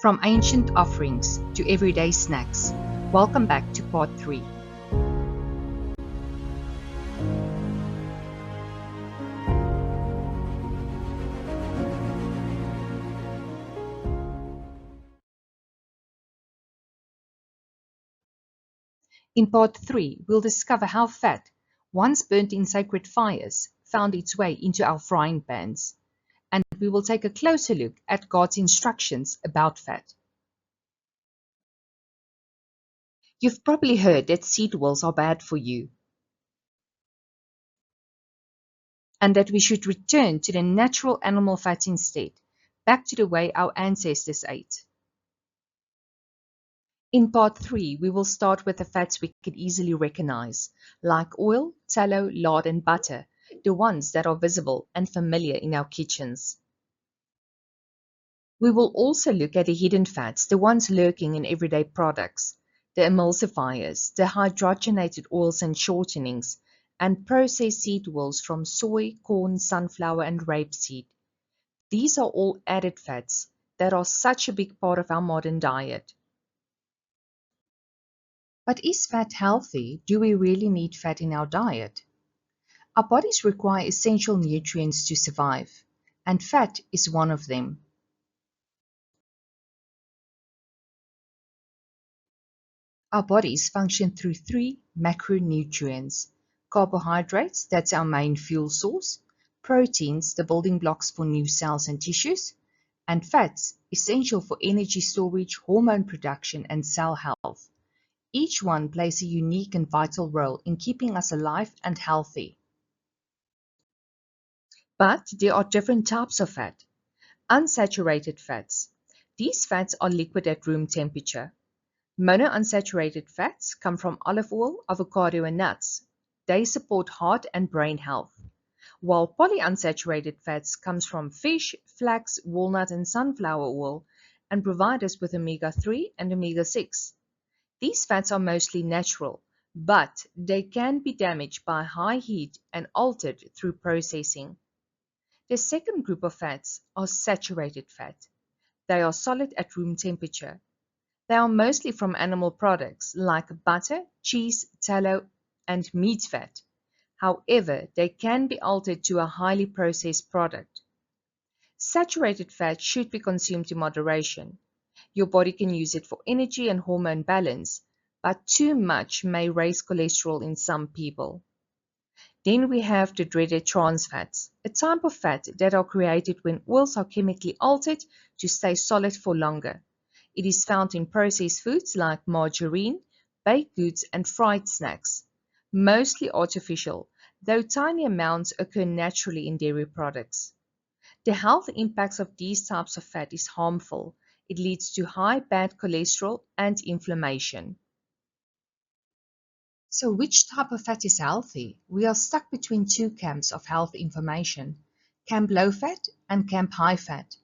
From ancient offerings to everyday snacks, welcome back to part 3. In part 3, we'll discover how fat, once burnt in sacred fires, found its way into our frying pans. And we will take a closer look at God's instructions about fat. You've probably heard that seed oils are bad for you, and that we should return to the natural animal fats instead, back to the way our ancestors ate. In part 3, we will start with the fats we can easily recognize, like oil, tallow, lard, and butter, the ones that are visible and familiar in our kitchens. We will also look at the hidden fats, the ones lurking in everyday products, the emulsifiers, the hydrogenated oils and shortenings, and processed seed oils from soy, corn, sunflower, and rapeseed. These are all added fats that are such a big part of our modern diet. But is fat healthy? Do we really need fat in our diet? Our bodies require essential nutrients to survive, and fat is one of them. Our bodies function through 3 macronutrients: carbohydrates, that's our main fuel source; proteins, the building blocks for new cells and tissues; and fats, essential for energy storage, hormone production, and cell health. Each one plays a unique and vital role in keeping us alive and healthy. But there are different types of fat. Unsaturated fats. These fats are liquid at room temperature. Monounsaturated fats come from olive oil, avocado, and nuts. They support heart and brain health. While polyunsaturated fats comes from fish, flax, walnut, and sunflower oil and provide us with omega-3 and omega-6. These fats are mostly natural, but they can be damaged by high heat and altered through processing. The second group of fats are saturated fat. They are solid at room temperature. They are mostly from animal products like butter, cheese, tallow, and meat fat. However, they can be altered to a highly processed product. Saturated fat should be consumed in moderation. Your body can use it for energy and hormone balance, but too much may raise cholesterol in some people. Then we have the dreaded trans fats, a type of fat that are created when oils are chemically altered to stay solid for longer. It is found in processed foods like margarine, baked goods, and fried snacks. Mostly artificial, though tiny amounts occur naturally in dairy products. The health impacts of these types of fat is harmful. It leads to high bad cholesterol and inflammation. So which type of fat is healthy? We are stuck between 2 camps of health information, camp low fat and camp high fat.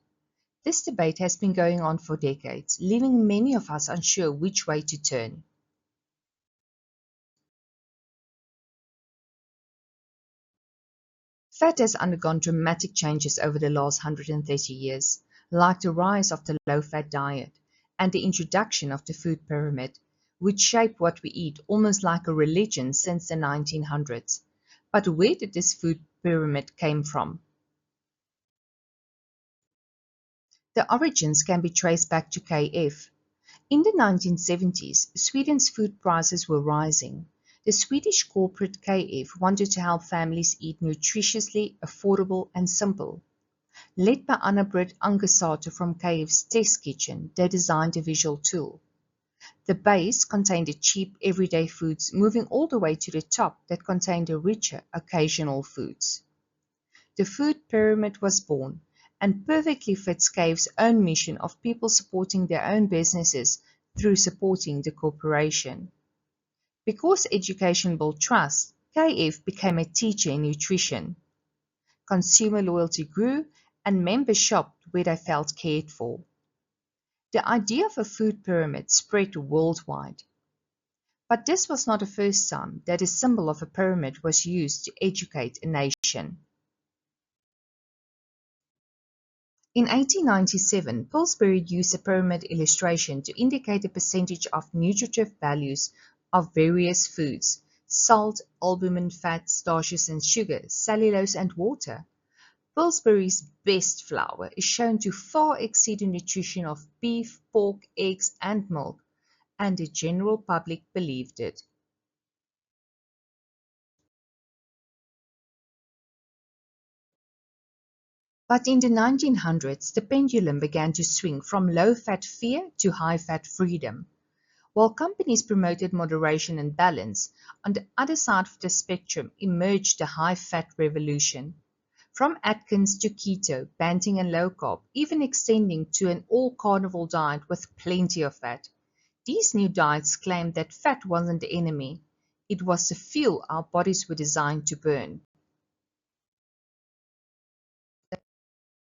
This debate has been going on for decades, leaving many of us unsure which way to turn. Fat has undergone dramatic changes over the last 130 years, like the rise of the low-fat diet and the introduction of the food pyramid, which shaped what we eat almost like a religion since the 1900s. But where did this food pyramid came from? The origins can be traced back to KF. In the 1970s, Sweden's food prices were rising. The Swedish corporate KF wanted to help families eat nutritiously, affordable, and simple. Led by Anna-Britt Angersate from KF's test kitchen, they designed a visual tool. The base contained the cheap, everyday foods, moving all the way to the top that contained the richer, occasional foods. The food pyramid was born, and perfectly fits KF's own mission of people supporting their own businesses through supporting the corporation. Because education built trust, KF became a teacher in nutrition. Consumer loyalty grew, and members shopped where they felt cared for. The idea of a food pyramid spread worldwide. But this was not the first time that a symbol of a pyramid was used to educate a nation. In 1897, Pillsbury used a pyramid illustration to indicate the percentage of nutritive values of various foods: salt, albumin, fat, starches and sugar, cellulose and water. Pillsbury's best flour is shown to far exceed the nutrition of beef, pork, eggs and milk, and the general public believed it. But in the 1900s, the pendulum began to swing from low-fat fear to high-fat freedom. While companies promoted moderation and balance, on the other side of the spectrum emerged the high-fat revolution. From Atkins to keto, banting and low-carb, even extending to an all-carnivore diet with plenty of fat. These new diets claimed that fat wasn't the enemy. It was the fuel our bodies were designed to burn.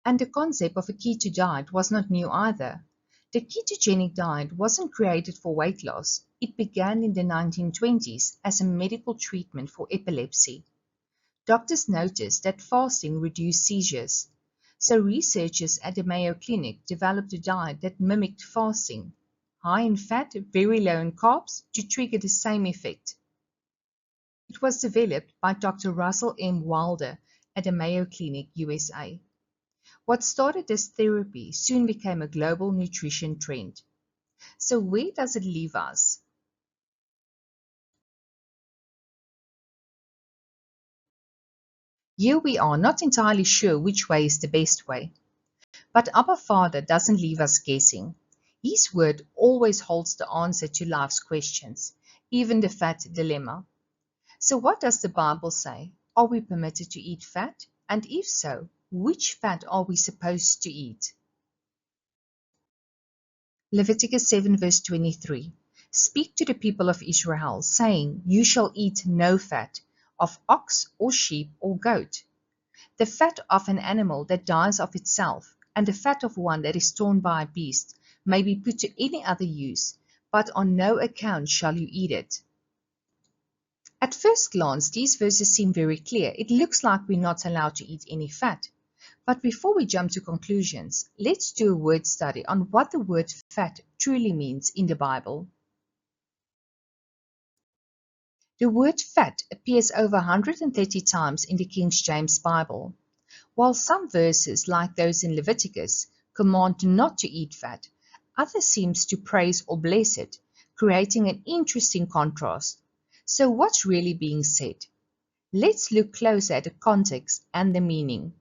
And the concept of a keto diet was not new either. The ketogenic diet wasn't created for weight loss. It began in the 1920s as a medical treatment for epilepsy. Doctors noticed that fasting reduced seizures. So researchers at the Mayo Clinic developed a diet that mimicked fasting, high in fat, very low in carbs, to trigger the same effect. It was developed by Dr. Russell M. Wilder at the Mayo Clinic, USA. What started as therapy soon became a global nutrition trend. So where does it leave us? Here we are not entirely sure which way is the best way. But Abba Father doesn't leave us guessing. His word always holds the answer to life's questions, even the fat dilemma. So what does the Bible say? Are we permitted to eat fat? And if so, which fat are we supposed to eat? Leviticus 7 verse 23. Speak to the people of Israel, saying, You shall eat no fat of ox or sheep or goat. The fat of an animal that dies of itself, and the fat of one that is torn by a beast, may be put to any other use, but on no account shall you eat it. At first glance, these verses seem very clear. It looks like we're not allowed to eat any fat. But before we jump to conclusions, let's do a word study on what the word fat truly means in the Bible. The word fat appears over 130 times in the King James Bible. While some verses, like those in Leviticus, command not to eat fat, others seem to praise or bless it, creating an interesting contrast. So what's really being said? Let's look closer at the context and the meaning.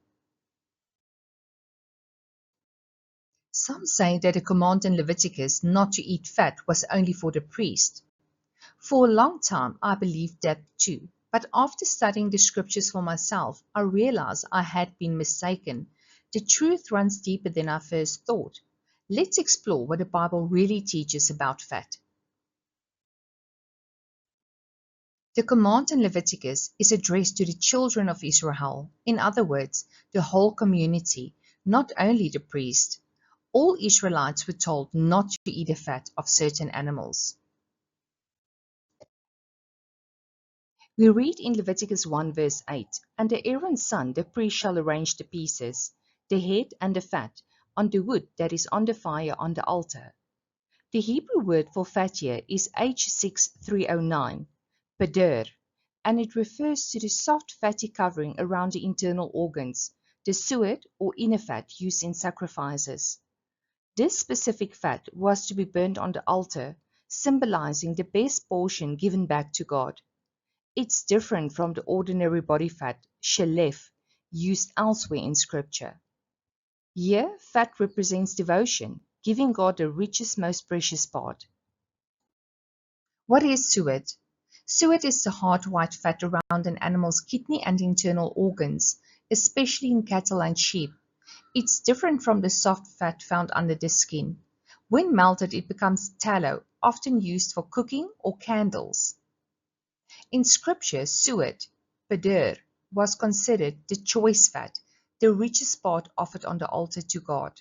Some say that the command in Leviticus not to eat fat was only for the priest. For a long time, I believed that too, but after studying the scriptures for myself, I realized I had been mistaken. The truth runs deeper than I first thought. Let's explore what the Bible really teaches about fat. The command in Leviticus is addressed to the children of Israel, in other words, the whole community, not only the priest. All Israelites were told not to eat the fat of certain animals. We read in Leviticus 1 verse 8, And the Aaron's son, the priest, shall arrange the pieces, the head and the fat, on the wood that is on the fire on the altar. The Hebrew word for fat here is H6309, pader, and it refers to the soft fatty covering around the internal organs, the suet or inner fat used in sacrifices. This specific fat was to be burnt on the altar, symbolizing the best portion given back to God. It's different from the ordinary body fat, shalef, used elsewhere in Scripture. Here, fat represents devotion, giving God the richest, most precious part. What is suet? Suet is the hard white fat around an animal's kidney and internal organs, especially in cattle and sheep. It's different from the soft fat found under the skin. When melted, it becomes tallow, often used for cooking or candles. In Scripture, suet, pader, was considered the choice fat, the richest part offered on the altar to God.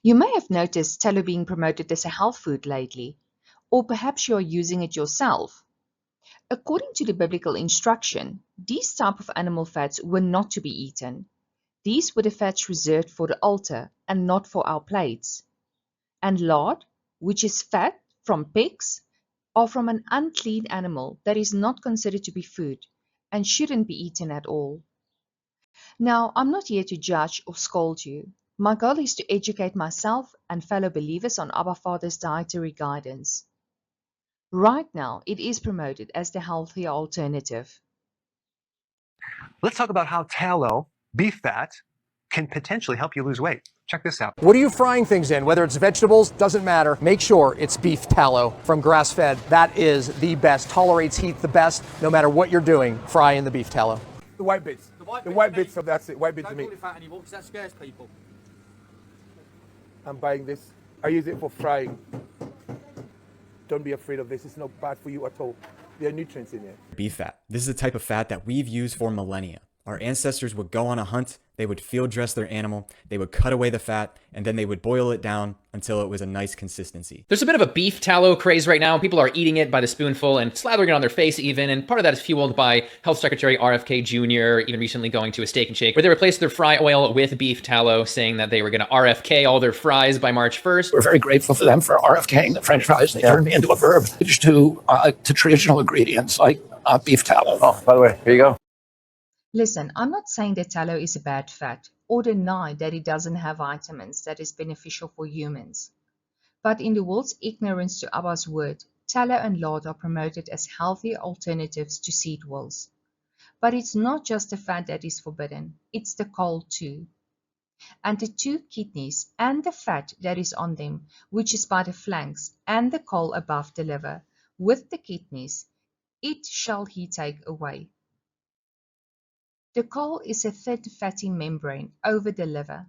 You may have noticed tallow being promoted as a health food lately, or perhaps you are using it yourself. According to the biblical instruction, these type of animal fats were not to be eaten. These were the fats reserved for the altar and not for our plates. And lard, which is fat from pigs, or from an unclean animal that is not considered to be food and shouldn't be eaten at all. Now, I'm not here to judge or scold you. My goal is to educate myself and fellow believers on Abba Father's dietary guidance. Right now, it is promoted as the healthier alternative. Let's talk about how tallow, beef fat, can potentially help you lose weight. Check this out. What are you frying things in? Whether it's vegetables, doesn't matter. Make sure it's beef tallow from grass-fed. That is the best. Tolerates heat the best. No matter what you're doing, fry in the beef tallow. The white bits. The white bits of that's it. White bits of meat. Don't call it fat anymore because that scares people. I'm buying this. I use it for frying. Don't be afraid of this. It's not bad for you at all. There are nutrients in it. Beef fat. This is the type of fat that we've used for millennia. Our ancestors would go on a hunt, they would field dress their animal, they would cut away the fat, and then they would boil it down until it was a nice consistency. There's a bit of a beef tallow craze right now. People are eating it by the spoonful and slathering it on their face even, and part of that is fueled by Health Secretary RFK Jr., even recently going to a Steak and Shake, where they replaced their fry oil with beef tallow, saying that they were going to RFK all their fries by March 1st. We're very grateful for them for RFKing the French fries. They turned me into a verb to traditional ingredients like beef tallow. Oh, by the way, here you go. Listen, I'm not saying that tallow is a bad fat or deny that it doesn't have vitamins that is beneficial for humans. But in the world's ignorance to Abba's word, tallow and lard are promoted as healthy alternatives to seed oils. But it's not just the fat that is forbidden, it's the caul too. And the two kidneys and the fat that is on them, which is by the flanks, and the caul above the liver, with the kidneys, it shall he take away. The caul is a thin fatty membrane over the liver.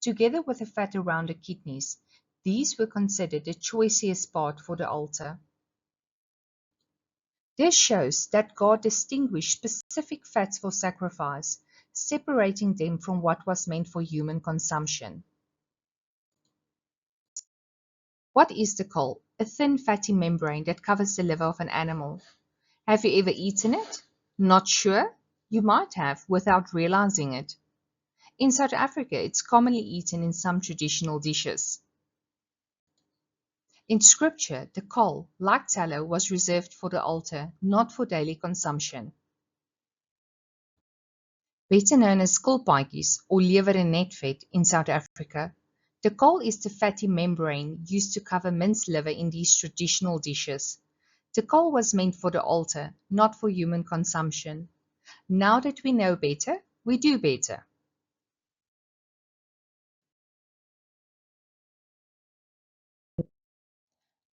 Together with the fat around the kidneys, these were considered the choicest part for the altar. This shows that God distinguished specific fats for sacrifice, separating them from what was meant for human consumption. What is the caul? A thin fatty membrane that covers the liver of an animal. Have you ever eaten it? Not sure? You might have without realizing it. In South Africa, it's commonly eaten in some traditional dishes. In scripture, the caul, like tallow, was reserved for the altar, not for daily consumption. Better known as skilpaadjies or lewer en netvet in South Africa, the caul is the fatty membrane used to cover minced liver in these traditional dishes. The caul was meant for the altar, not for human consumption. Now that we know better, we do better.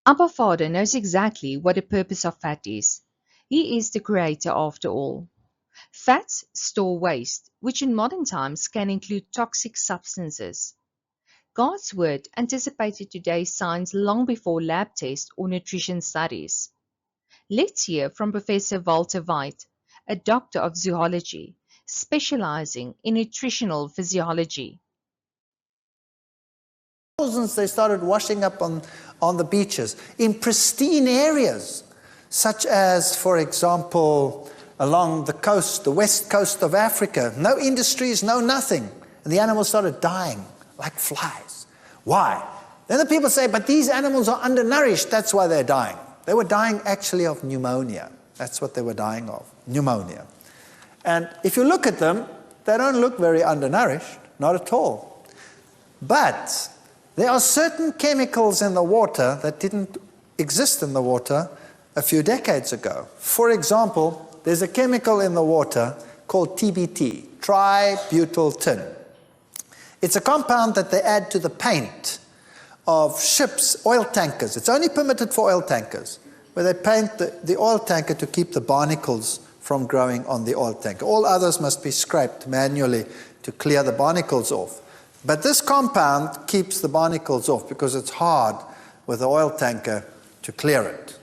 Abba Father knows exactly what the purpose of fat is. He is the creator after all. Fats store waste, which in modern times can include toxic substances. God's word anticipated today's science long before lab tests or nutrition studies. Let's hear from Professor Walter White, a doctor of zoology, specializing in nutritional physiology. Thousands, they started washing up on the beaches in pristine areas, such as, for example, along the coast, the west coast of Africa. No industries, no nothing. And the animals started dying like flies. Why? Then the people say, but these animals are undernourished, that's why they're dying. They were dying actually of pneumonia. That's what they were dying of, pneumonia. And if you look at them, they don't look very undernourished, not at all. But there are certain chemicals in the water that didn't exist in the water a few decades ago. For example, there's a chemical in the water called TBT, tributyl tin. It's a compound that they add to the paint of ships, oil tankers. It's only permitted for oil tankers, where they paint the oil tanker to keep the barnacles from growing on the oil tanker. All others must be scraped manually to clear the barnacles off. But this compound keeps the barnacles off because it's hard with the oil tanker to clear it.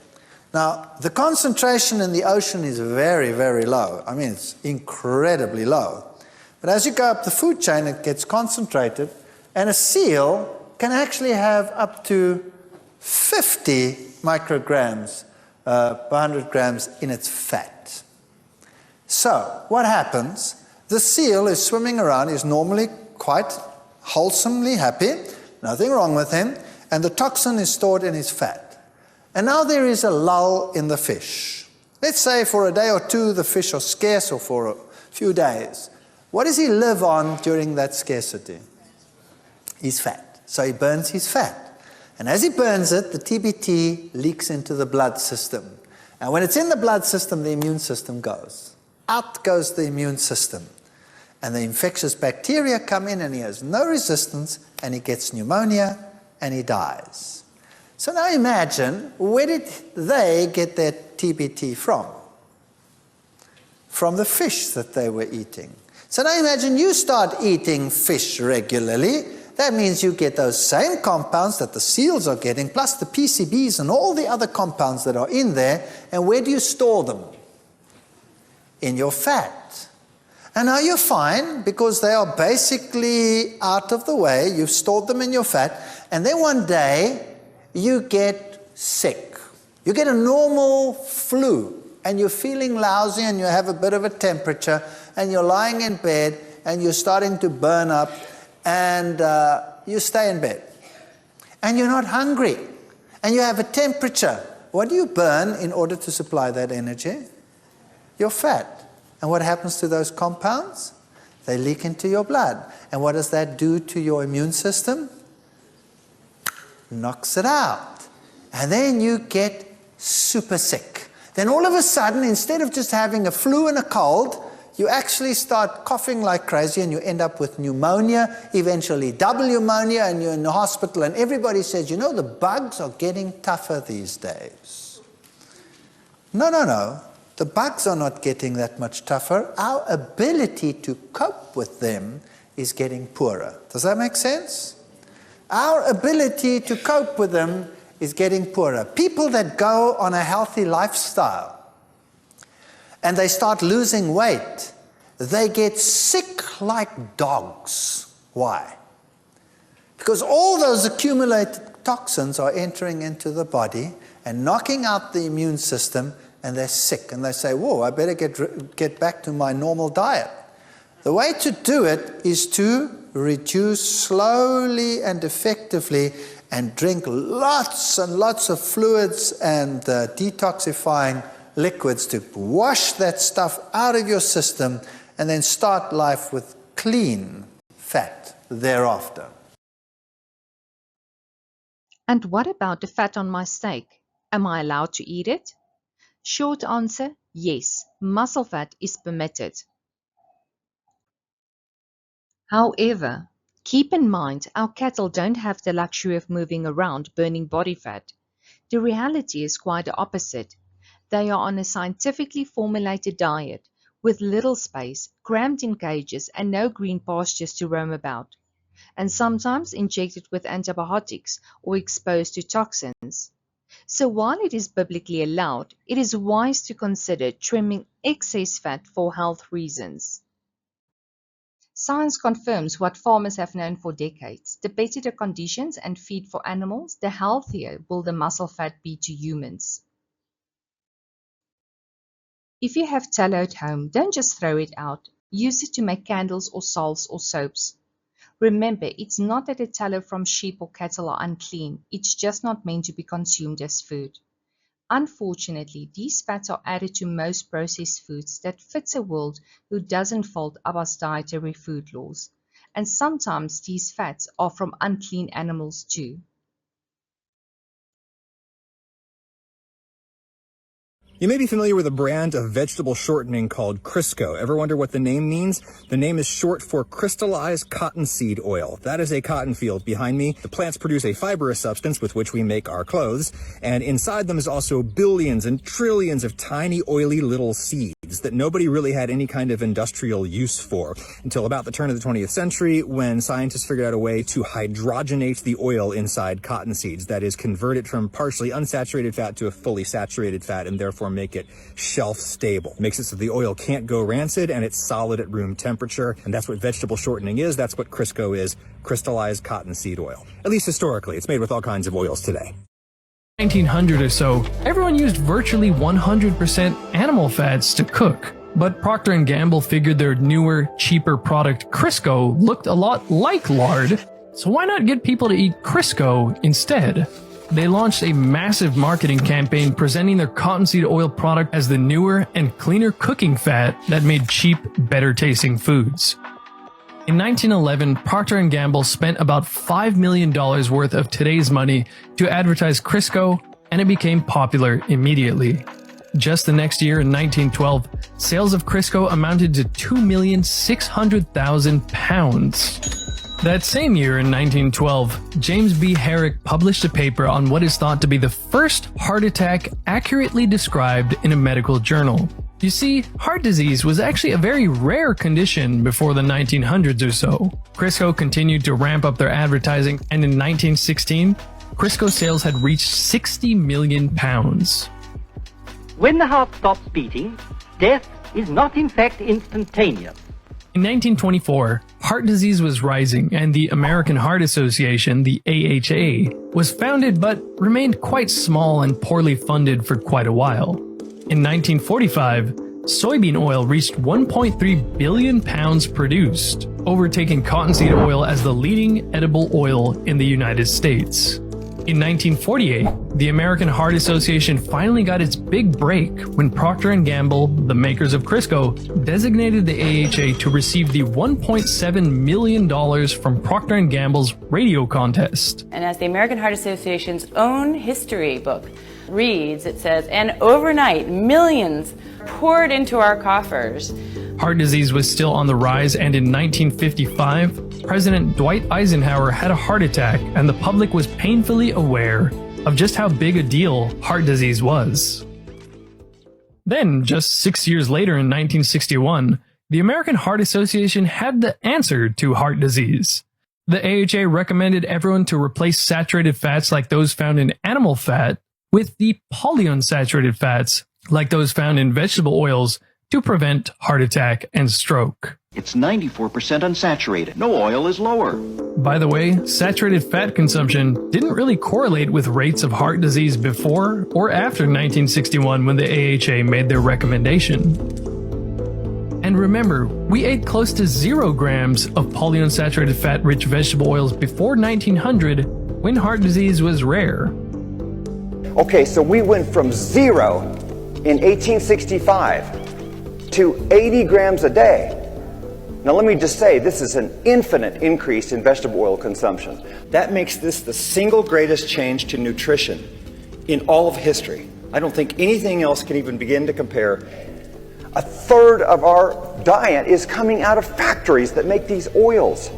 Now, the concentration in the ocean is very, very low. I mean, it's incredibly low. But as you go up the food chain, it gets concentrated, and a seal can actually have up to 50 micrograms per 100 grams in its fat. So what happens? The seal is swimming around, is normally quite wholesomely happy, nothing wrong with him, and the toxin is stored in his fat. And now there is a lull in the fish. Let's say for a day or two the fish are scarce, or for a few days. What does he live on during that scarcity? His fat. So he burns his fat. And as he burns it, the TBT leaks into the blood system. And when it's in the blood system, the immune system goes. Out goes the immune system. And the infectious bacteria come in, and he has no resistance, and he gets pneumonia, and he dies. So now imagine, where did they get their TBT from? From the fish that they were eating. So now imagine you start eating fish regularly. That means you get those same compounds that the seals are getting, plus the PCBs and all the other compounds that are in there. And where do you store them? In your fat. And now you're fine, because they are basically out of the way. You've stored them in your fat. And then one day, you get sick. You get a normal flu, and you're feeling lousy, and you have a bit of a temperature, and you're lying in bed, and you're starting to burn up, and you stay in bed. And you're not hungry, and you have a temperature. What do you burn in order to supply that energy? Your fat. And what happens to those compounds? They leak into your blood. And what does that do to your immune system? Knocks it out. And then you get super sick. Then all of a sudden, instead of just having a flu and a cold, you actually start coughing like crazy, and you end up with pneumonia, eventually double pneumonia, and you're in the hospital, and everybody says, you know, the bugs are getting tougher these days. No. The bugs are not getting that much tougher. Our ability to cope with them is getting poorer. Does that make sense? Our ability to cope with them is getting poorer. People that go on a healthy lifestyle and they start losing weight, they get sick like dogs. Why? Because all those accumulated toxins are entering into the body and knocking out the immune system, and they're sick, and they say, whoa, I better get back to my normal diet. The way to do it is to reduce slowly and effectively, and drink lots and lots of fluids and detoxifying liquids to wash that stuff out of your system, and then start life with clean fat thereafter. And what about the fat on my steak? Am I allowed to eat it? Short answer, yes, muscle fat is permitted. However, keep in mind our cattle don't have the luxury of moving around burning body fat. The reality is quite the opposite. They are on a scientifically formulated diet with little space, crammed in cages, and no green pastures to roam about, and sometimes injected with antibiotics or exposed to toxins. So while it is biblically allowed, it is wise to consider trimming excess fat for health reasons. Science confirms what farmers have known for decades. The better the conditions and feed for animals, the healthier will the muscle fat be to humans. If you have tallow at home, don't just throw it out. Use it to make candles or salves or soaps. Remember, it's not that the tallow from sheep or cattle are unclean. It's just not meant to be consumed as food. Unfortunately, these fats are added to most processed foods that fits a world who doesn't fault Abba's dietary food laws. And sometimes these fats are from unclean animals too. You may be familiar with a brand of vegetable shortening called Crisco. Ever wonder what the name means? The name is short for crystallized cottonseed oil. That is a cotton field behind me. The plants produce a fibrous substance with which we make our clothes, and inside them is also billions and trillions of tiny oily little seeds that nobody really had any kind of industrial use for until about the turn of the 20th century, when scientists figured out a way to hydrogenate the oil inside cotton seeds. That is, convert it from partially unsaturated fat to a fully saturated fat, and therefore make it shelf stable. Makes it so the oil can't go rancid, and it's solid at room temperature. And that's what vegetable shortening is. That's what Crisco is, crystallized cottonseed oil. At least historically, it's made with all kinds of oils today. 1900 or so, everyone used virtually 100% animal fats to cook. But Procter & Gamble figured their newer, cheaper product Crisco looked a lot like lard, so why not get people to eat Crisco instead? They launched a massive marketing campaign presenting their cottonseed oil product as the newer and cleaner cooking fat that made cheap, better-tasting foods. In 1911, Procter & Gamble spent about $5 million worth of today's money to advertise Crisco, and it became popular immediately. Just the next year, in 1912, sales of Crisco amounted to 2,600,000 pounds. That same year, in 1912, James B. Herrick published a paper on what is thought to be the first heart attack accurately described in a medical journal. You see, heart disease was actually a very rare condition before the 1900s or so. Crisco continued to ramp up their advertising, and in 1916, Crisco sales had reached 60 million pounds. When the heart stops beating, death is not in fact instantaneous. In 1924, heart disease was rising, and the American Heart Association, the AHA, was founded but remained quite small and poorly funded for quite a while. In 1945, soybean oil reached 1.3 billion pounds produced, overtaking cottonseed oil as the leading edible oil in the United States. In 1948, the American Heart Association finally got its big break when Procter & Gamble, the makers of Crisco, designated the AHA to receive the $1.7 million from Procter & Gamble's radio contest. And as the American Heart Association's own history book reads, it says, and overnight, millions poured into our coffers. Heart disease was still on the rise, and in 1955, President Dwight Eisenhower had a heart attack, and the public was painfully aware of just how big a deal heart disease was. Then, just 6 years later in 1961, the American Heart Association had the answer to heart disease. The AHA recommended everyone to replace saturated fats like those found in animal fat with the polyunsaturated fats like those found in vegetable oils to prevent heart attack and stroke. It's 94% unsaturated. No oil is lower. By the way, saturated fat consumption didn't really correlate with rates of heart disease before or after 1961 when the AHA made their recommendation. And remember, we ate close to 0 grams of polyunsaturated fat-rich vegetable oils before 1900 when heart disease was rare. Okay, so we went from 0 in 1865 to 80 grams a day. Now let me just say, this is an infinite increase in vegetable oil consumption. That makes this the single greatest change to nutrition in all of history. I don't think anything else can even begin to compare. A third of our diet is coming out of factories that make these oils.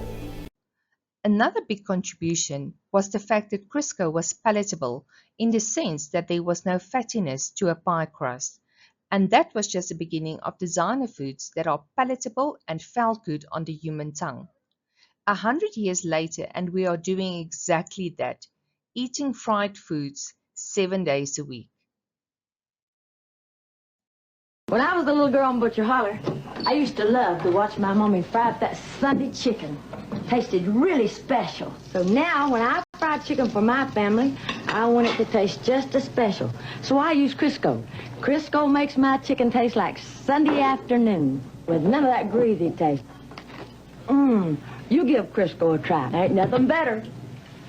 Another big contribution was the fact that Crisco was palatable in the sense that there was no fattiness to a pie crust. And that was just the beginning of designer foods that are palatable and felt good on the human tongue. 100 years later, and we are doing exactly that, eating fried foods 7 days a week. When I was a little girl on Butcher Holler, I used to love to watch my mommy fry up that Sunday chicken. Tasted really special. So now, when I fry chicken for my family, I want it to taste just as special. So I use Crisco. Crisco makes my chicken taste like Sunday afternoon, with none of that greasy taste. You give Crisco a try. Ain't nothing better.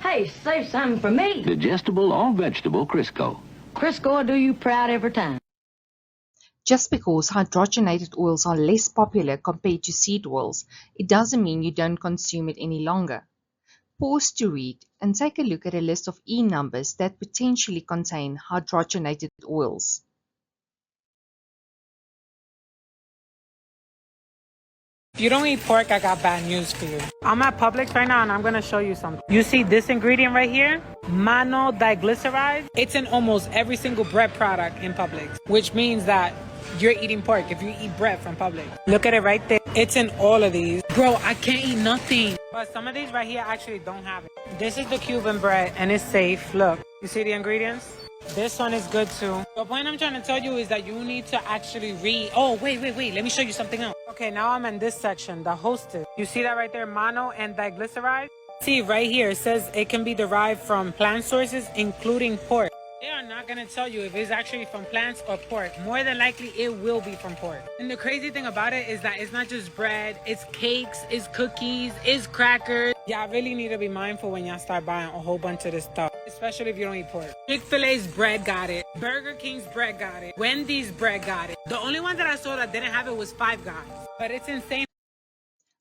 Hey, save something for me. Digestible or vegetable Crisco. Crisco will do you proud every time. Just because hydrogenated oils are less popular compared to seed oils, it doesn't mean you don't consume it any longer. Pause to read and take a look at a list of E-numbers that potentially contain hydrogenated oils. If you don't eat pork, I got bad news for you. I'm at Publix right now and I'm going to show you something. You see this ingredient right here? Diglycerides. It's in almost every single bread product in Publix, which means that you're eating pork if you eat bread from Publix. Look at it right there. It's in all of these. Bro, I can't eat nothing. But some of these right here actually don't have it. This is the Cuban bread and it's safe. Look, you see the ingredients? This one is good too. The point I'm trying to tell you is that you need to actually read. Oh, wait. Let me show you something else. Okay, now I'm in this section, the hostess. You see that right there, mono and diglycerides? See right here, it says it can be derived from plant sources, including pork. Ew, are not going to tell you if it's actually from plants or pork. More than likely, it will be from pork. And the crazy thing about it is that it's not just bread, it's cakes, it's cookies, it's crackers. Y'all really need to be mindful when y'all start buying a whole bunch of this stuff, especially if you don't eat pork. Chick-fil-A's bread got it. Burger King's bread got it. Wendy's bread got it. The only one that I saw that didn't have it was Five Guys. But it's insane.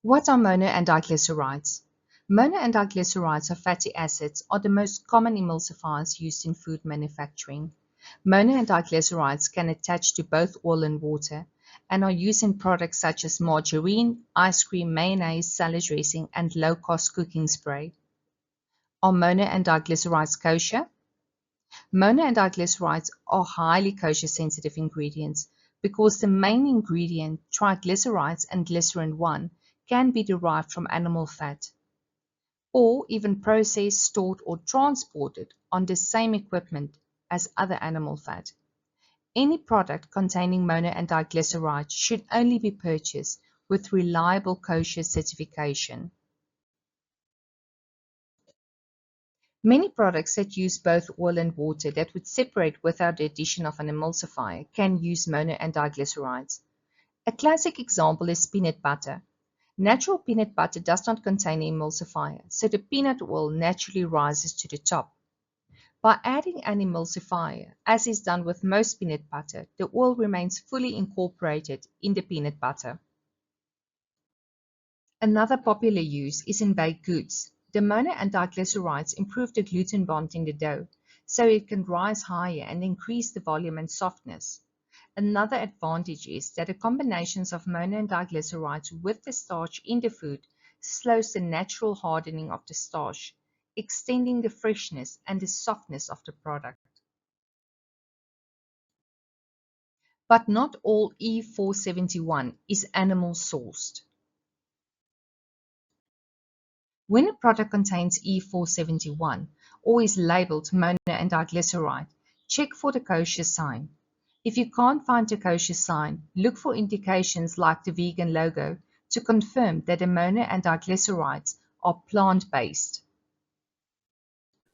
What are mono and diglycerides? Mono and diglycerides of fatty acids are the most common emulsifiers used in food manufacturing. Mono and diglycerides can attach to both oil and water and are used in products such as margarine, ice cream, mayonnaise, salad dressing, and low-cost cooking spray. Are mono and diglycerides kosher? Mono and diglycerides are highly kosher-sensitive ingredients because the main ingredient, triglycerides and glycerin-1, can be derived from animal fat, or even processed, stored, or transported on the same equipment as other animal fat. Any product containing mono and diglycerides should only be purchased with reliable kosher certification. Many products that use both oil and water that would separate without the addition of an emulsifier can use mono and diglycerides. A classic example is peanut butter. Natural peanut butter does not contain an emulsifier, so the peanut oil naturally rises to the top. By adding an emulsifier, as is done with most peanut butter, the oil remains fully incorporated in the peanut butter. Another popular use is in baked goods. The mono and diglycerides improve the gluten bond in the dough, so it can rise higher and increase the volume and softness. Another advantage is that the combinations of mono and diglycerides with the starch in the food slows the natural hardening of the starch, extending the freshness and the softness of the product. But not all E471 is animal sourced. When a product contains E471 or is labeled mono and diglyceride, check for the kosher sign. If you can't find the kosher sign, look for indications like the vegan logo to confirm that the mono and diglycerides are plant-based.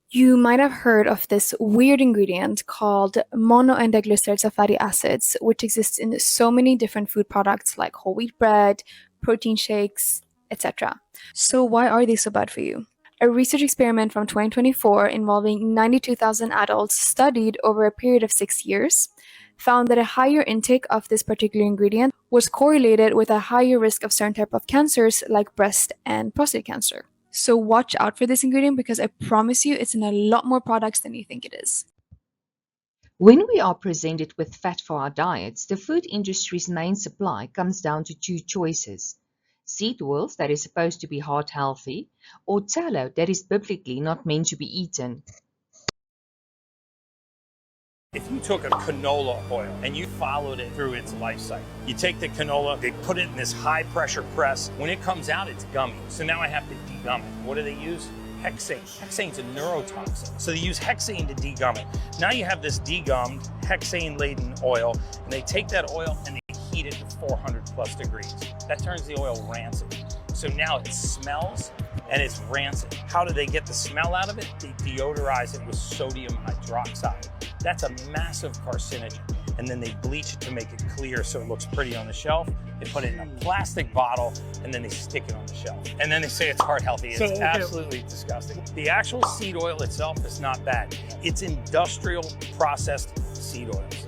You might have heard of this weird ingredient called mono and diglycerides of fatty acids, which exists in so many different food products like whole wheat bread, protein shakes, etc. So why are they so bad for you? A research experiment from 2024 involving 92,000 adults studied over a period of 6 years found that a higher intake of this particular ingredient was correlated with a higher risk of certain type of cancers like breast and prostate cancer. So watch out for this ingredient because I promise you it's in a lot more products than you think it is. When we are presented with fat for our diets, the food industry's main supply comes down to two choices: seed oils that is supposed to be heart healthy, or tallow that is biblically not meant to be eaten. If you took a canola oil and you followed it through its life cycle, you take the canola, they put it in this high pressure press. When it comes out, it's gummy. So now I have to degum it. What do they use? Hexane. Hexane's a neurotoxin. So they use hexane to degum it. Now you have this degummed, hexane-laden oil, and they take that oil and they heat it to 400 plus degrees. That turns the oil rancid. So now it smells and it's rancid. How do they get the smell out of it? They deodorize it with sodium hydroxide. That's a massive carcinogen. And then they bleach it to make it clear so it looks pretty on the shelf. They put it in a plastic bottle and then they stick it on the shelf. And then they say it's heart healthy. It's absolutely disgusting. The actual seed oil itself is not bad. It's industrial processed seed oils.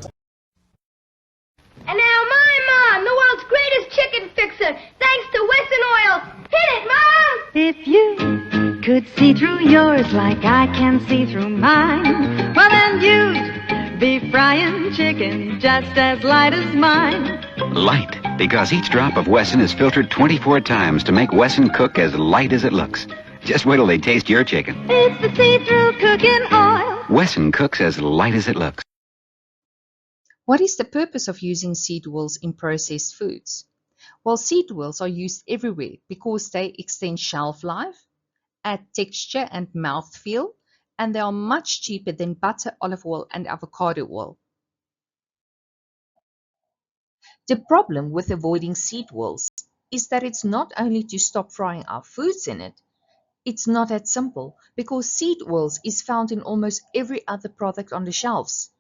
And now my mom, the world's greatest chicken fixer, thanks to Wesson Oil. Hit it, Mom! If you could see through yours like I can see through mine, well then you'd be frying chicken just as light as mine. Light, because each drop of Wesson is filtered 24 times to make Wesson cook as light as it looks. Just wait till they taste your chicken. It's the see-through cooking oil. Wesson cooks as light as it looks. What is the purpose of using seed oils in processed foods? Well, seed oils are used everywhere because they extend shelf life, add texture and mouthfeel, and they are much cheaper than butter, olive oil, and avocado oil. The problem with avoiding seed oils is that it's not only to stop frying our foods in it, It's not that simple because seed oils is found in almost every other product on the shelves.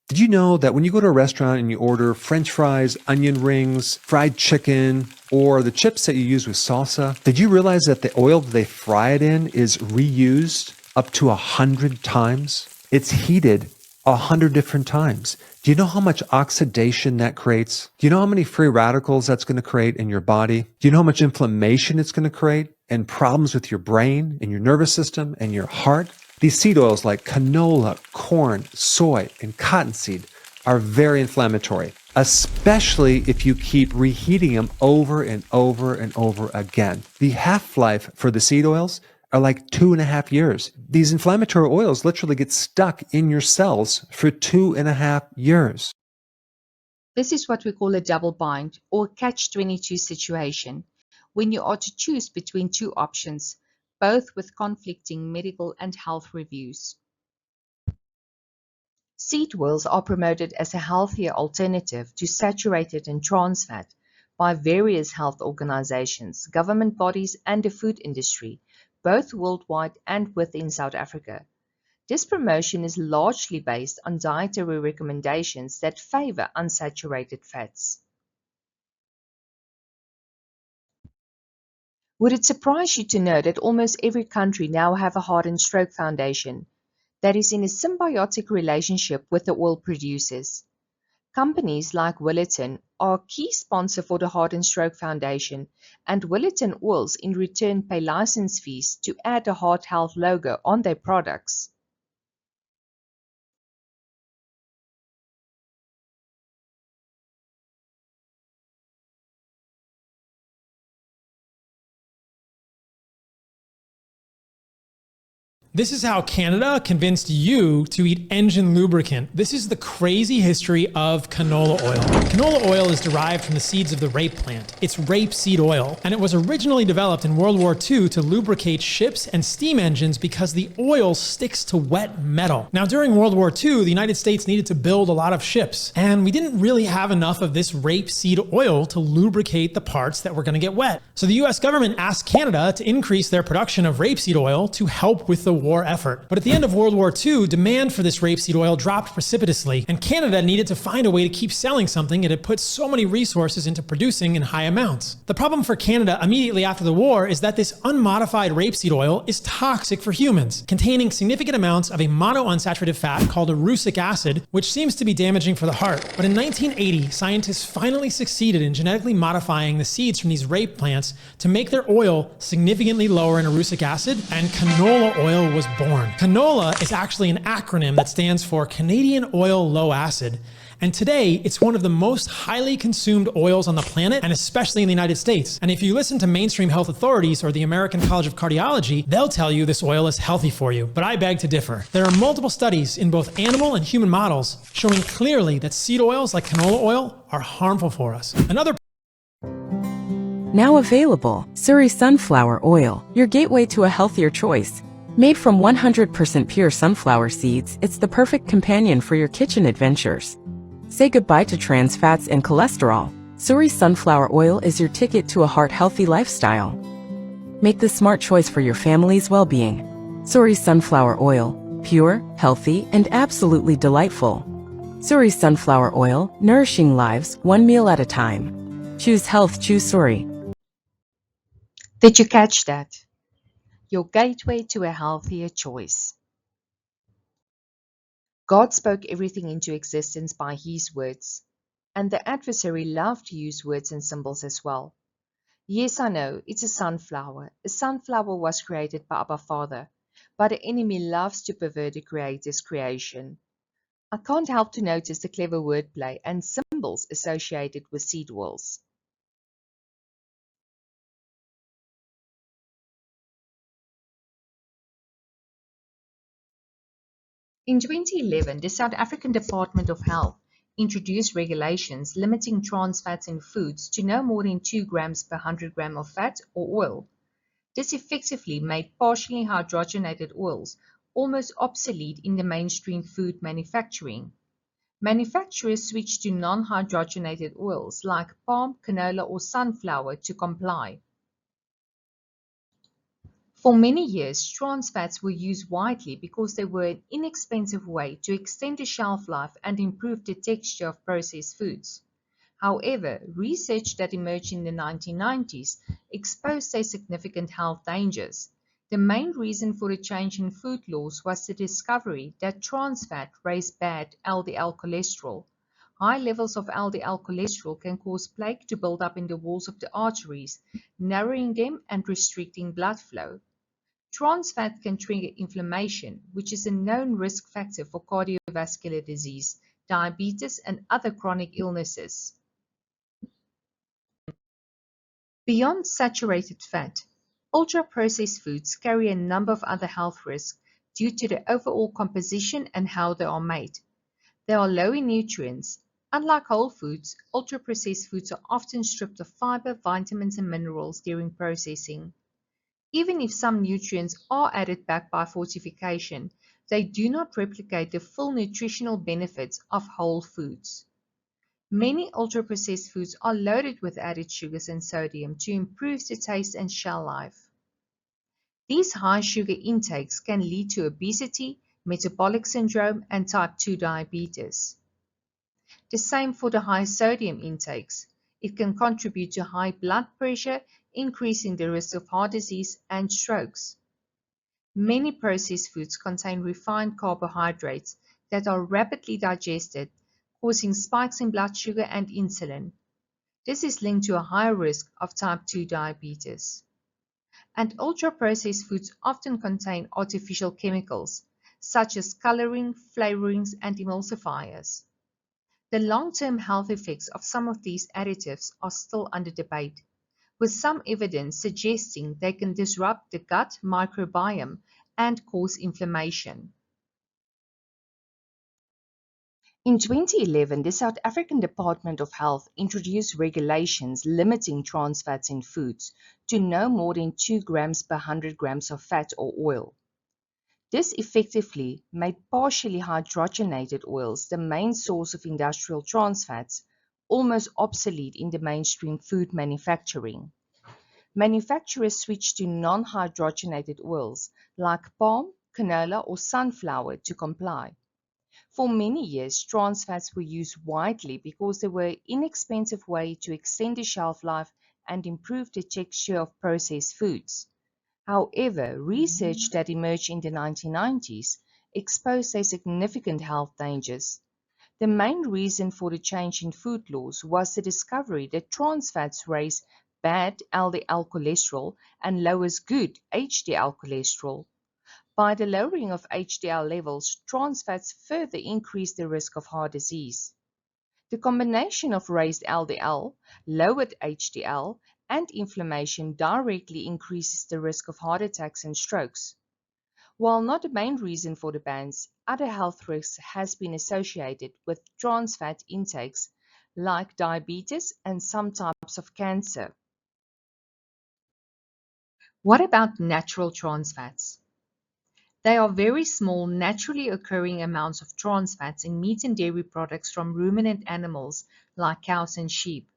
Did you know that when you go to a restaurant and you order French fries, onion rings, fried chicken, or the chips that you use with salsa, did you realize that the oil that they fry it in is reused up to 100 times? It's heated 100 different times. Do you know how much oxidation that creates? Do you know how many free radicals that's going to create in your body? Do you know how much inflammation it's going to create and problems with your brain and your nervous system and your heart? These seed oils like canola, corn, soy, and cottonseed are very inflammatory, especially if you keep reheating them over and over and over again. The half-life for the seed oils are like 2.5 years. These inflammatory oils literally get stuck in your cells for 2.5 years. This is what we call a double bind or catch-22 situation, when you are to choose between two options, both with conflicting medical and health reviews. Seed oils are promoted as a healthier alternative to saturated and trans fat by various health organizations, government bodies, and the food industry, both worldwide and within South Africa. This promotion is largely based on dietary recommendations that favor unsaturated fats. Would it surprise you to know that almost every country now have a Heart and Stroke Foundation that is in a symbiotic relationship with the oil producers? Companies like Williton are a key sponsor for the Heart and Stroke Foundation, and Williton Oils in return pay license fees to add the Heart Health logo on their products. This is how Canada convinced you to eat engine lubricant. This is the crazy history of canola oil. Canola oil is derived from the seeds of the rape plant. It's rapeseed oil, and it was originally developed in World War II to lubricate ships and steam engines because the oil sticks to wet metal. Now, during World War II, the United States needed to build a lot of ships, and we didn't really have enough of this rapeseed oil to lubricate the parts that were going to get wet. So the US government asked Canada to increase their production of rapeseed oil to help with the war effort. But at the end of World War II, demand for this rapeseed oil dropped precipitously, and Canada needed to find a way to keep selling something it had put so many resources into producing in high amounts. The problem for Canada immediately after the war is that this unmodified rapeseed oil is toxic for humans, containing significant amounts of a monounsaturated fat called erucic acid, which seems to be damaging for the heart. But in 1980, scientists finally succeeded in genetically modifying the seeds from these rape plants to make their oil significantly lower in erucic acid, and canola oil was born. Canola is actually an acronym that stands for Canadian Oil Low Acid, and today it's one of the most highly consumed oils on the planet, and especially in the United States. And if you listen to mainstream health authorities or the American College of Cardiology, they'll tell you this oil is healthy for you, but I beg to differ. There are multiple studies in both animal and human models showing clearly that seed oils like canola oil are harmful for us. Now available, Surrey Sunflower Oil, your gateway to a healthier choice. Made from 100% pure sunflower seeds, it's the perfect companion for your kitchen adventures. Say goodbye to trans fats and cholesterol. Surrey Sunflower Oil is your ticket to a heart-healthy lifestyle. Make the smart choice for your family's well-being. Surrey Sunflower Oil, pure, healthy, and absolutely delightful. Surrey Sunflower Oil, nourishing lives, one meal at a time. Choose health, choose Surrey. Did you catch that? Your gateway to a healthier choice. God spoke everything into existence by His words, and the adversary loved to use words and symbols as well. Yes, I know, it's a sunflower. A sunflower was created by Abba Father, but the enemy loves to pervert the Creator's creation. I can't help to notice the clever wordplay and symbols associated with seed oils. In 2011, the South African Department of Health introduced regulations limiting trans fats in foods to no more than 2 grams per 100 grams of fat or oil. This effectively made partially hydrogenated oils almost obsolete in the mainstream food manufacturing. Manufacturers switched to non-hydrogenated oils like palm, canola, or sunflower to comply. For many years, trans fats were used widely because they were an inexpensive way to extend the shelf life and improve the texture of processed foods. However, research that emerged in the 1990s exposed their significant health dangers. The main reason for the change in food laws was the discovery that trans fat raised bad LDL cholesterol. High levels of LDL cholesterol can cause plaque to build up in the walls of the arteries, narrowing them and restricting blood flow. Trans fat can trigger inflammation, which is a known risk factor for cardiovascular disease, diabetes, and other chronic illnesses. Beyond saturated fat, ultra-processed foods carry a number of other health risks due to the overall composition and how they are made. They are low in nutrients. Unlike whole foods, ultra-processed foods are often stripped of fiber, vitamins, and minerals during processing. Even if some nutrients are added back by fortification, they do not replicate the full nutritional benefits of whole foods. Many ultra-processed foods are loaded with added sugars and sodium to improve the taste and shelf life. These high sugar intakes can lead to obesity, metabolic syndrome, and type 2 diabetes. The same for the high sodium intakes. It can contribute to high blood pressure, increasing the risk of heart disease and strokes. Many processed foods contain refined carbohydrates that are rapidly digested, causing spikes in blood sugar and insulin. This is linked to a higher risk of type 2 diabetes. And ultra-processed foods often contain artificial chemicals, such as coloring, flavorings, and emulsifiers. The long-term health effects of some of these additives are still under debate, with some evidence suggesting they can disrupt the gut microbiome and cause inflammation. In 2011, the South African Department of Health introduced regulations limiting trans fats in foods to no more than 2 grams per 100 grams of fat or oil. This effectively made partially hydrogenated oils, the main source of industrial trans fats, almost obsolete in the mainstream food manufacturing. Manufacturers switched to non-hydrogenated oils like palm, canola, or sunflower to comply. For many years, trans fats were used widely because they were an inexpensive way to extend the shelf life and improve the texture of processed foods. However, research that emerged in the 1990s exposed their significant health dangers. The main reason for the change in food laws was the discovery that trans fats raise bad LDL cholesterol and lowers good HDL cholesterol. By the lowering of HDL levels, trans fats further increase the risk of heart disease. The combination of raised LDL, lowered HDL, and inflammation directly increases the risk of heart attacks and strokes. While not the main reason for the bans, other health risks has been associated with trans fat intakes, like diabetes and some types of cancer. What about natural trans fats? They are very small, naturally occurring amounts of trans fats in meat and dairy products from ruminant animals like cows and sheep.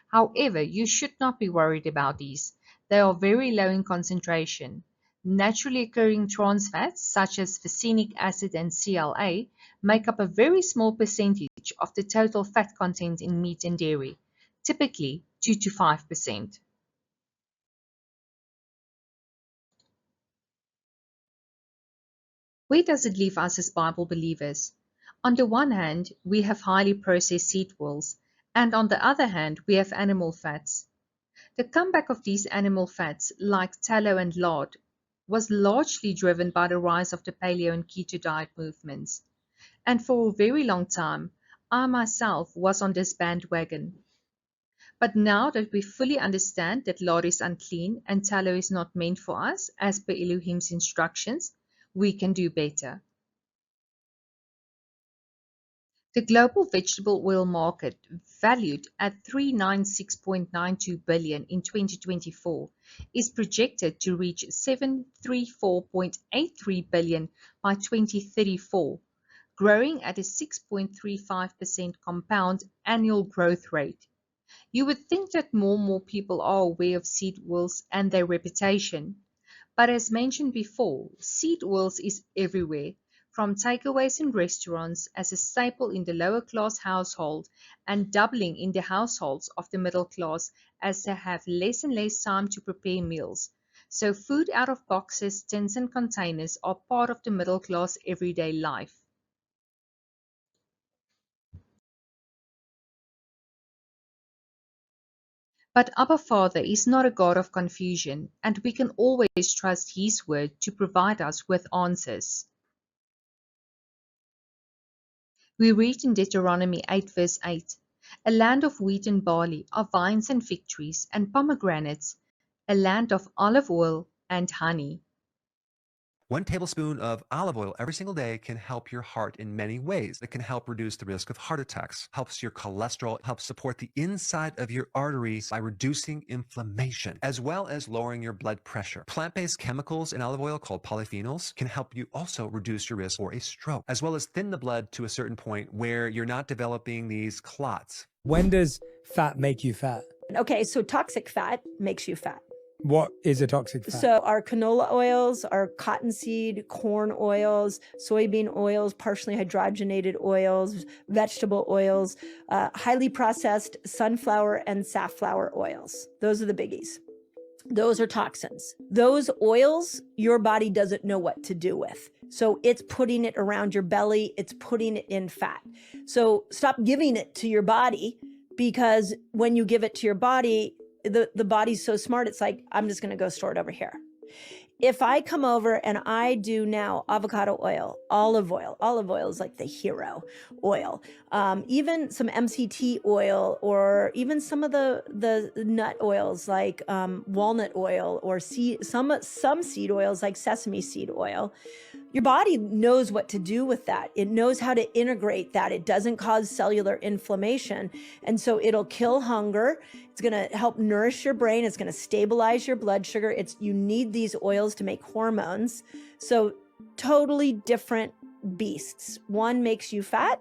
However, you should not be worried about these. They are very low in concentration. Naturally occurring trans fats, such as fascinic acid and CLA, make up a very small percentage of the total fat content in meat and dairy, typically 2 to 5%. Where does it leave us as Bible believers? On the one hand, we have highly processed seed oils, and on the other hand, we have animal fats. The comeback of these animal fats, like tallow and lard, was largely driven by the rise of the paleo and keto diet movements. And for a very long time, I myself was on this bandwagon. But now that we fully understand that lard is unclean and tallow is not meant for us, as per Elohim's instructions, we can do better. The global vegetable oil market, valued at $396.92 billion in 2024, is projected to reach $734.83 billion by 2034, growing at a 6.35% compound annual growth rate. You would think that more and more people are aware of seed oils and their reputation, But as mentioned before, seed oils is everywhere, from takeaways in restaurants as a staple in the lower class household and doubling in the households of the middle class as they have less and less time to prepare meals. So food out of boxes, tins and containers are part of the middle class everyday life. But Abba Father is not a God of confusion, and we can always trust His word to provide us with answers. We read in Deuteronomy 8 verse 8, a land of wheat and barley, of vines and fig trees and pomegranates, a land of olive oil and honey. 1 tablespoon of olive oil every single day can help your heart in many ways. It can help reduce the risk of heart attacks, helps your cholesterol, helps support the inside of your arteries by reducing inflammation, as well as lowering your blood pressure. Plant-based chemicals in olive oil called polyphenols can help you also reduce your risk for a stroke, as well as thin the blood to a certain point where you're not developing these clots. When does fat make you fat? Okay, so toxic fat makes you fat. What is a toxic fat? So our canola oils, our cottonseed, corn oils, soybean oils, partially hydrogenated oils, vegetable oils, highly processed sunflower and safflower oils. Those are the biggies. Those are toxins. Those oils, your body doesn't know what to do with. So it's putting it around your belly. It's putting it in fat. So stop giving it to your body, because when you give it to your body, the body's so smart, it's like, I'm just going to go store it over here. If I come over and I do now avocado oil, olive oil is like the hero oil, even some MCT oil, or even some of the nut oils like walnut oil, or some seed oils like sesame seed oil. Your body knows what to do with that. It knows how to integrate that. It doesn't cause cellular inflammation. And so it'll kill hunger. It's going to help nourish your brain. It's going to stabilize your blood sugar. You need these oils to make hormones. So totally different beasts. One makes you fat,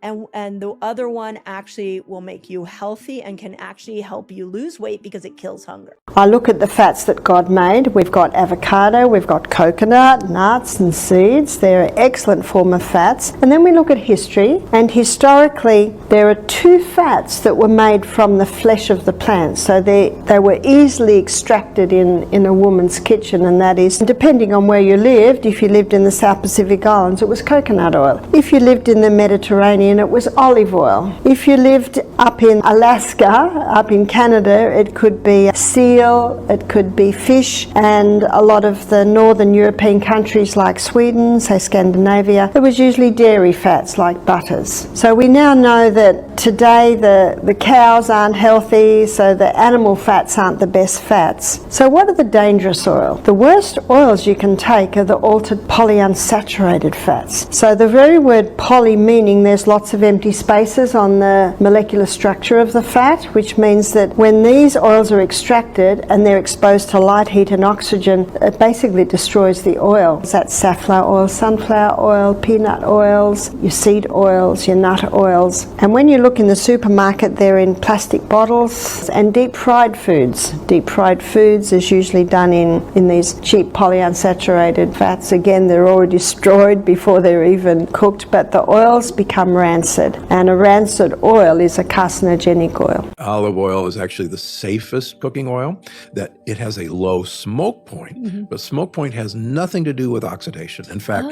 and the other one actually will make you healthy and can actually help you lose weight because it kills hunger. I look at the fats that God made. We've got avocado, we've got coconut, nuts and seeds. They're an excellent form of fats. And then we look at history, and historically there are two fats that were made from the flesh of the plant. So they were easily extracted in a woman's kitchen, and that is, depending on where you lived, if you lived in the South Pacific Islands, it was coconut oil. If you lived in the Mediterranean, it was olive oil. If you lived up in Alaska, up in Canada, it could be seal, it could be fish, and a lot of the northern European countries like Sweden, say Scandinavia, it was usually dairy fats like butters. So we now know that today the cows aren't healthy, so the animal fats aren't the best fats. So what are the dangerous oils? The worst oils you can take are the altered polyunsaturated fats. So the very word poly meaning there's lots of empty spaces on the molecular structure of the fat, which means that when these oils are extracted and they're exposed to light, heat and oxygen, it basically destroys the oil. That's safflower oil, sunflower oil, peanut oils, your seed oils, your nut oils. And when you look in the supermarket, they're in plastic bottles. And deep fried foods. Deep fried foods is usually done in these cheap polyunsaturated fats. Again, they're already destroyed before they're even cooked, but the oils become rancid, and a rancid oil is a carcinogenic oil. Olive oil is actually the safest cooking oil, that it has a low smoke point, but smoke point has nothing to do with oxidation. In fact,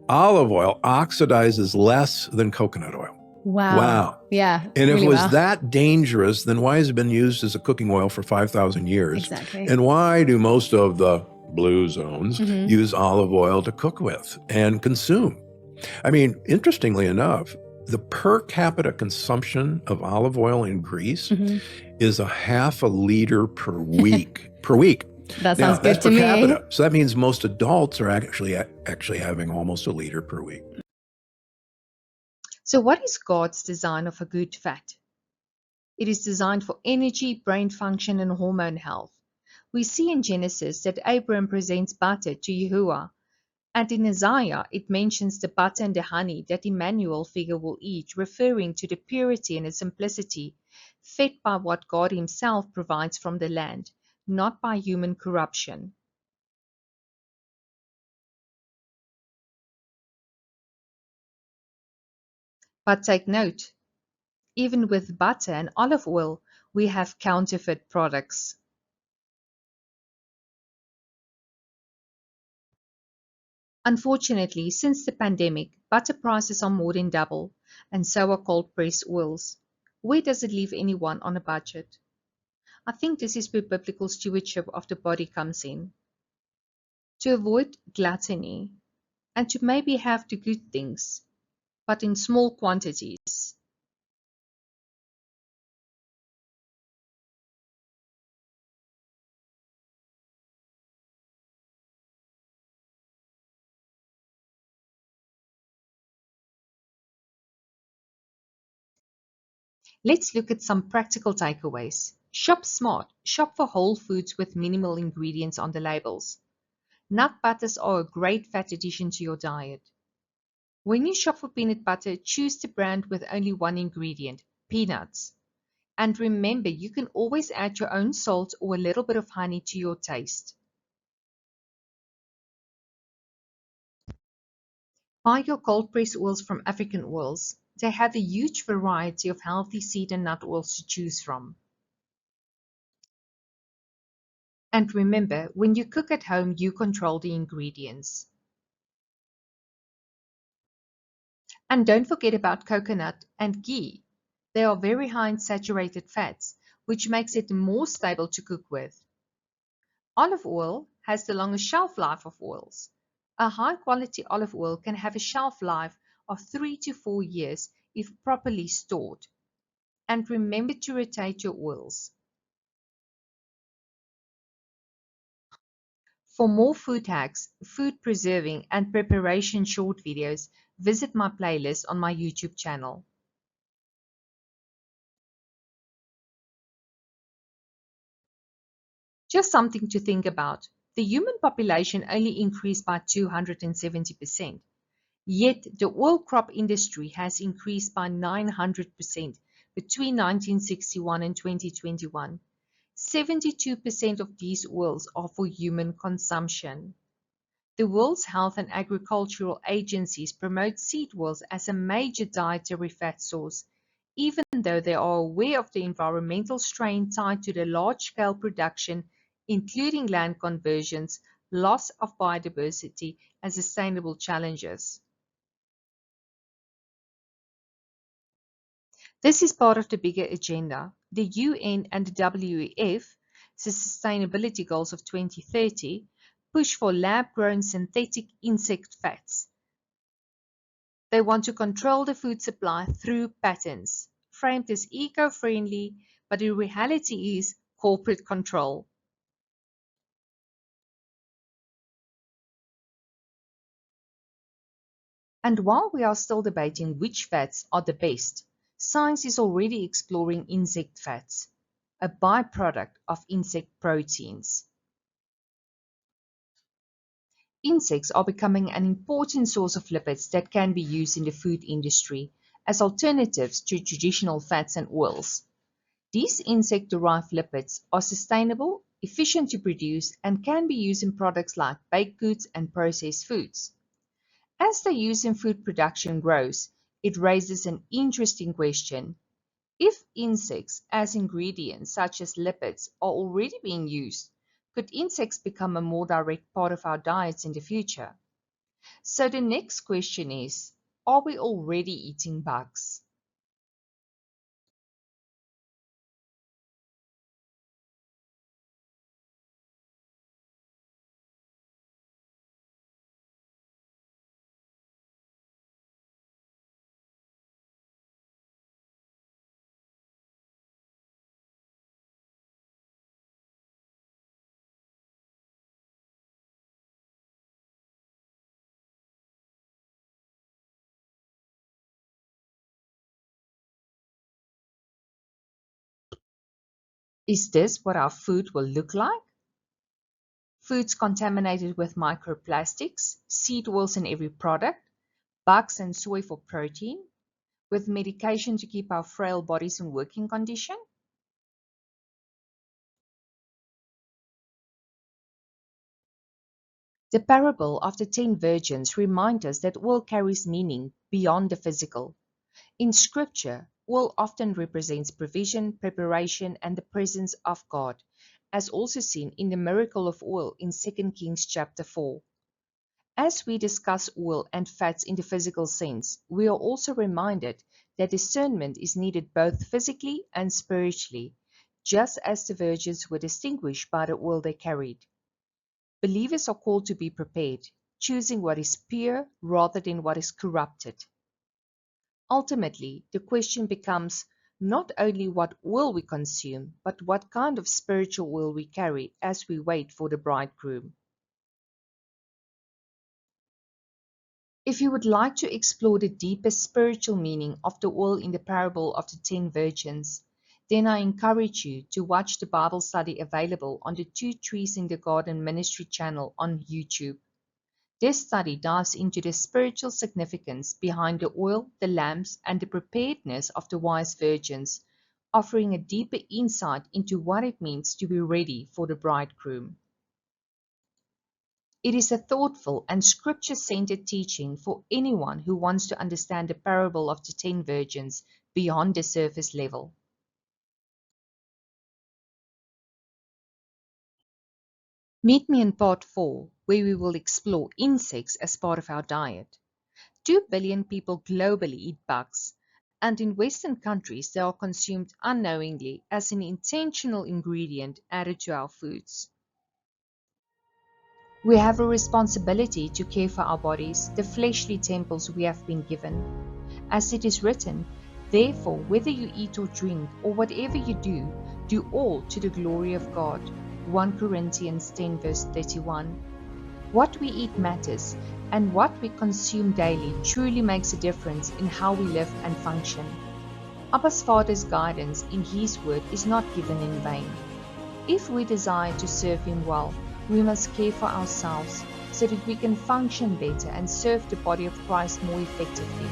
olive oil oxidizes less than coconut oil. Wow. Yeah. And if really it was well. that dangerous, then why has it been used as a cooking oil for 5,000 years? Exactly. And why do most of the blue zones Mhm. use olive oil to cook with and consume? I mean, interestingly enough, the per capita consumption of olive oil in Greece is 0.5 liter per week. That Now, sounds good that's to per me. capita. So that means most adults are actually having almost 1 liter per week. So what is God's design of a good fat? It is designed for energy, brain function, and hormone health. We see in Genesis that Abraham presents butter to Yahuwah, and in Isaiah it mentions the butter and the honey that Emmanuel figure will eat, referring to the purity and the simplicity, fed by what God himself provides from the land, not by human corruption. But take note, even with butter and olive oil, we have counterfeit products. Unfortunately, since the pandemic, butter prices are more than double, and so are cold-pressed oils. Where does it leave anyone on a budget? I think this is where biblical stewardship of the body comes in. To avoid gluttony, and to maybe have the good things, but in small quantities. Let's look at some practical takeaways. Shop smart. Shop for whole foods with minimal ingredients on the labels. Nut butters are a great fat addition to your diet. When you shop for peanut butter, choose the brand with only one ingredient, peanuts. And remember, you can always add your own salt or a little bit of honey to your taste. Buy your cold press oils from African Oils. They have a huge variety of healthy seed and nut oils to choose from. And remember, when you cook at home, you control the ingredients. And don't forget about coconut and ghee. They are very high in saturated fats, which makes it more stable to cook with. Olive oil has the longest shelf life of oils. A high-quality olive oil can have a shelf life of 3 to 4 years if properly stored. And remember to rotate your oils. For more food hacks, food preserving, and preparation short videos, visit my playlist on my YouTube channel. Just something to think about. The human population only increased by 270%, yet the oil crop industry has increased by 900% between 1961 and 2021. 72% of these oils are for human consumption. The World's Health and Agricultural Agencies promote seed oils as a major dietary fat source, even though they are aware of the environmental strain tied to the large-scale production, including land conversions, loss of biodiversity, and sustainable challenges. This is part of the bigger agenda. The UN and the WEF, the Sustainability Goals of 2030, push for lab-grown synthetic insect fats. They want to control the food supply through patents, framed as eco-friendly, but the reality is corporate control. And while we are still debating which fats are the best, science is already exploring insect fats, a byproduct of insect proteins. Insects are becoming an important source of lipids that can be used in the food industry as alternatives to traditional fats and oils. These insect-derived lipids are sustainable, efficient to produce, and can be used in products like baked goods and processed foods. As the use in food production grows, it raises an interesting question. If insects as ingredients such as lipids are already being used, could insects become a more direct part of our diets in the future? So the next question is, are we already eating bugs? Is this what our food will look like? Foods contaminated with microplastics, seed oils in every product, bugs and soy for protein, with medication to keep our frail bodies in working condition? The parable of the 10 virgins reminds us that oil carries meaning beyond the physical. In Scripture, oil often represents provision, preparation, and the presence of God, as also seen in the miracle of oil in 2 Kings chapter 4. As we discuss oil and fats in the physical sense, we are also reminded that discernment is needed both physically and spiritually, just as the virgins were distinguished by the oil they carried. Believers are called to be prepared, choosing what is pure rather than what is corrupted. Ultimately, the question becomes not only what oil we consume, but what kind of spiritual oil we carry as we wait for the bridegroom. If you would like to explore the deeper spiritual meaning of the oil in the parable of the 10 virgins, then I encourage you to watch the Bible study available on the 2 Trees in the Garden Ministry channel on YouTube. This study dives into the spiritual significance behind the oil, the lamps, and the preparedness of the wise virgins, offering a deeper insight into what it means to be ready for the bridegroom. It is a thoughtful and scripture-centered teaching for anyone who wants to understand the parable of the 10 virgins beyond the surface level. Meet me in part 4, where we will explore insects as part of our diet. 2 billion people globally eat bugs, and in Western countries they are consumed unknowingly as an intentional ingredient added to our foods. We have a responsibility to care for our bodies, the fleshly temples we have been given. As it is written, therefore, whether you eat or drink, or whatever you do all to the glory of God. 1 Corinthians 10 verse 31. What we eat matters, and what we consume daily truly makes a difference in how we live and function. Abba's Father's guidance in His Word is not given in vain. If we desire to serve Him well, we must care for ourselves so that we can function better and serve the body of Christ more effectively.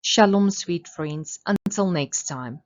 Shalom, sweet friends. Until next time.